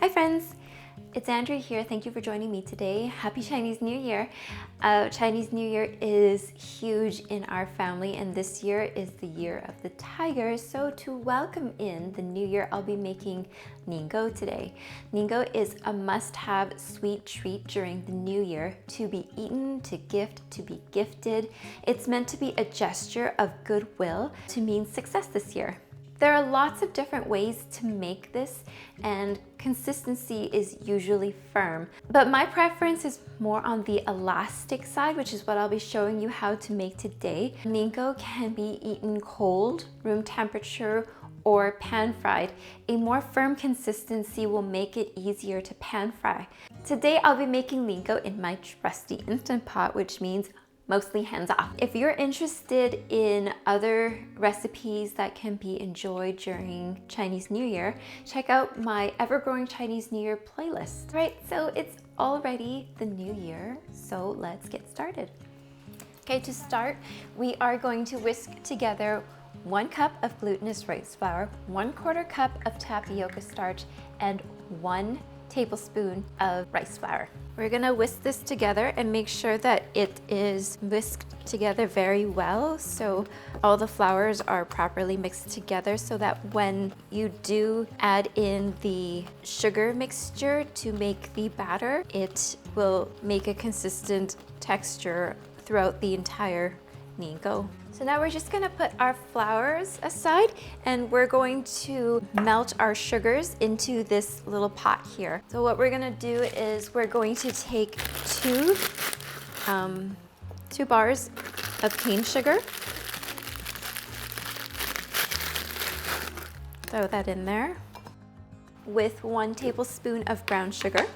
Hi friends, it's Andrea here. Thank you for joining me today. Happy Chinese New Year. Chinese New Year is huge in our family, and this year is the year of the tiger. So to welcome in the new year, I'll be making Nian Gao today. Nian Gao is a must-have sweet treat during the new year, to be eaten, to gift, to be gifted. It's meant to be a gesture of goodwill to mean success this year. There are lots of different ways to make this, and consistency is usually firm. But my preference is more on the elastic side, which is what I'll be showing you how to make today. Nian Gao can be eaten cold, room temperature, or pan-fried. A more firm consistency will make it easier to pan-fry. Today I'll be making Nian Gao in my trusty Instant Pot, which means mostly hands off. If you're interested in other recipes that can be enjoyed during Chinese New Year, check out my ever-growing Chinese New Year playlist. Right, so it's already the new year, so let's get started. Okay, to start, we are going to whisk together 1 cup of glutinous rice flour, 1/4 cup of tapioca starch, and 1 tablespoon of rice flour. We're gonna whisk this together and make sure that it is whisked together very well, so all the flours are properly mixed together, so that when you do add in the sugar mixture to make the batter, it will make a consistent texture throughout the entire Nian Gao. So now we're just gonna put our flours aside, and we're going to melt our sugars into this little pot here. So what we're gonna do is we're going to take two bars of cane sugar. Throw that in there with 1 tablespoon of brown sugar,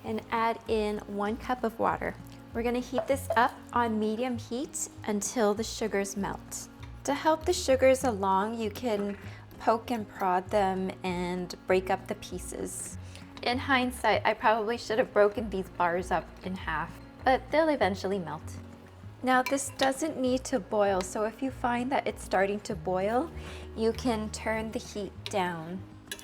and add in 1 cup of water. We're gonna heat this up on medium heat until the sugars melt. To help the sugars along, you can poke and prod them and break up the pieces. In hindsight, I probably should have broken these bars up in half, but they'll eventually melt. Now this doesn't need to boil, so if you find that it's starting to boil, you can turn the heat down.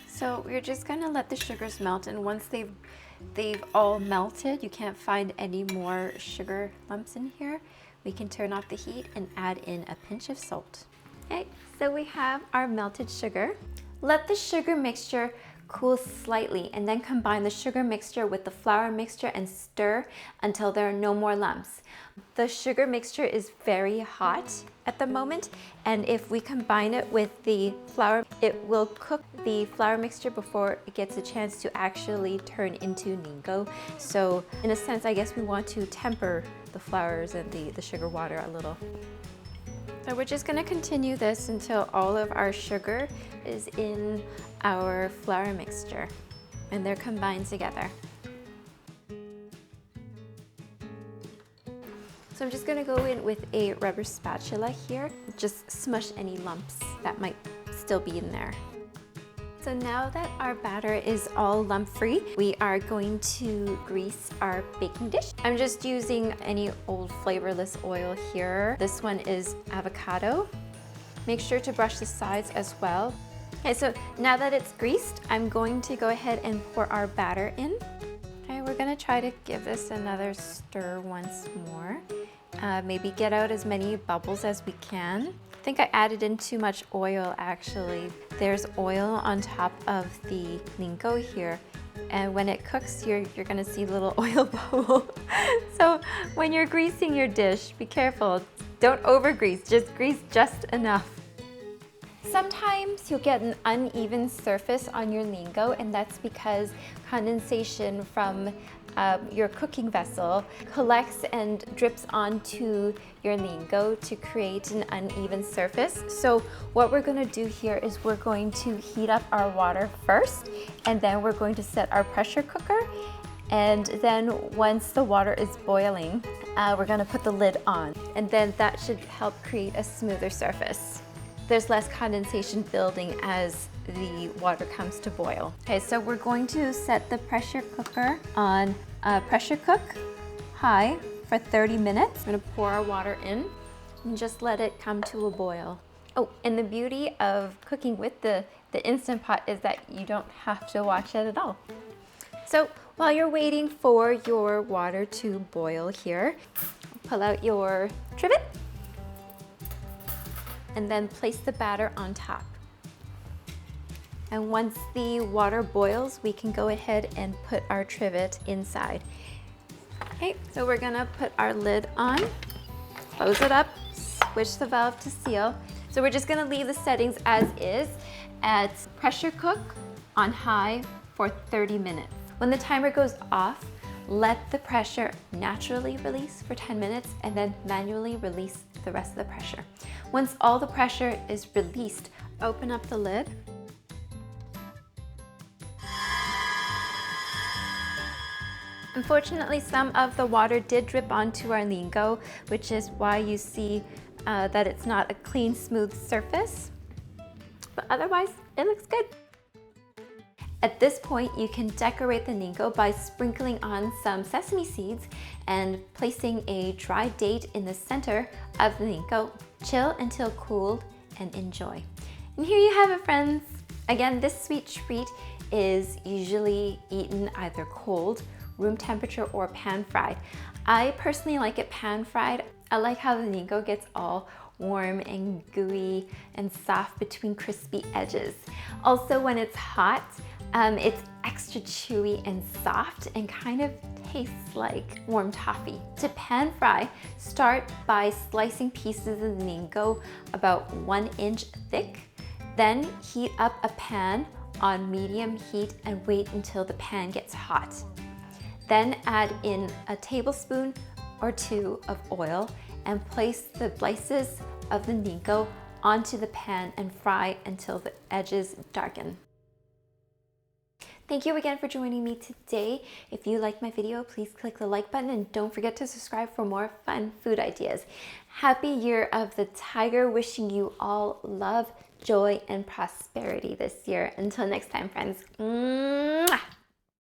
So we're just gonna let the sugars melt, and once they've all melted, you can't find any more sugar lumps in here, we can turn off the heat and add in a pinch of salt. Okay, so we have our melted sugar. Let the sugar mixture cool slightly, and then combine the sugar mixture with the flour mixture and stir until there are no more lumps. The sugar mixture is very hot at the moment, and if we combine it with the flour, it will cook the flour mixture before it gets a chance to actually turn into Nian Gao. So in a sense, I guess we want to temper the flours and the sugar water a little. So we're just going to continue this until all of our sugar is in our flour mixture and they're combined together. So I'm just going to go in with a rubber spatula here, just smush any lumps that might still be in there. So now that our batter is all lump-free, we are going to grease our baking dish. I'm just using any old flavorless oil here. This one is avocado. Make sure to brush the sides as well. Okay, so now that it's greased, I'm going to go ahead and pour our batter in. Okay, we're gonna try to give this another stir once more. Maybe get out as many bubbles as we can. I think I added in too much oil actually. There's oil on top of the Nian Gao here, and when it cooks, you're gonna see little oil bubble. So when you're greasing your dish, be careful. Don't over grease, just grease just enough. Sometimes you'll get an uneven surface on your Nian Gao, and that's because condensation from your cooking vessel collects and drips onto your Nian Gao to create an uneven surface. So what we're going to do here is we're going to heat up our water first, and then we're going to set our pressure cooker, and then once the water is boiling, we're going to put the lid on, and then that should help create a smoother surface. There's less condensation building as the water comes to boil. Okay, so we're going to set the pressure cooker on pressure cook high for 30 minutes. I'm gonna pour our water in and just let it come to a boil. Oh, and the beauty of cooking with the Instant Pot is that you don't have to watch it at all. So while you're waiting for your water to boil here, pull out your trivet and then place the batter on top. And once the water boils, we can go ahead and put our trivet inside. Okay, so we're gonna put our lid on, close it up, switch the valve to seal. So we're just gonna leave the settings as is at pressure cook on high for 30 minutes. When the timer goes off, let the pressure naturally release for 10 minutes and then manually release the rest of the pressure. Once all the pressure is released, open up the lid. Unfortunately, some of the water did drip onto our Nian Gao, which is why you see that it's not a clean, smooth surface. But otherwise, it looks good. At this point, you can decorate the Nian Gao by sprinkling on some sesame seeds and placing a dry date in the center of the Nian Gao. Chill until cooled and enjoy. And here you have it, friends. Again, this sweet treat is usually eaten either cold, room temperature, or pan fried. I personally like it pan fried. I like how the Nian Gao gets all warm and gooey and soft between crispy edges. Also, when it's hot, it's extra chewy and soft and kind of tastes like warm toffee. To pan fry, start by slicing pieces of the Nian Gao about 1 inch thick. Then heat up a pan on medium heat and wait until the pan gets hot. Then add in a tablespoon or 2 of oil and place the slices of the Nian Gao onto the pan and fry until the edges darken. Thank you again for joining me today. If you liked my video, please click the like button and don't forget to subscribe for more fun food ideas. Happy Year of the Tiger, wishing you all love, joy, and prosperity this year. Until next time, friends. Mwah!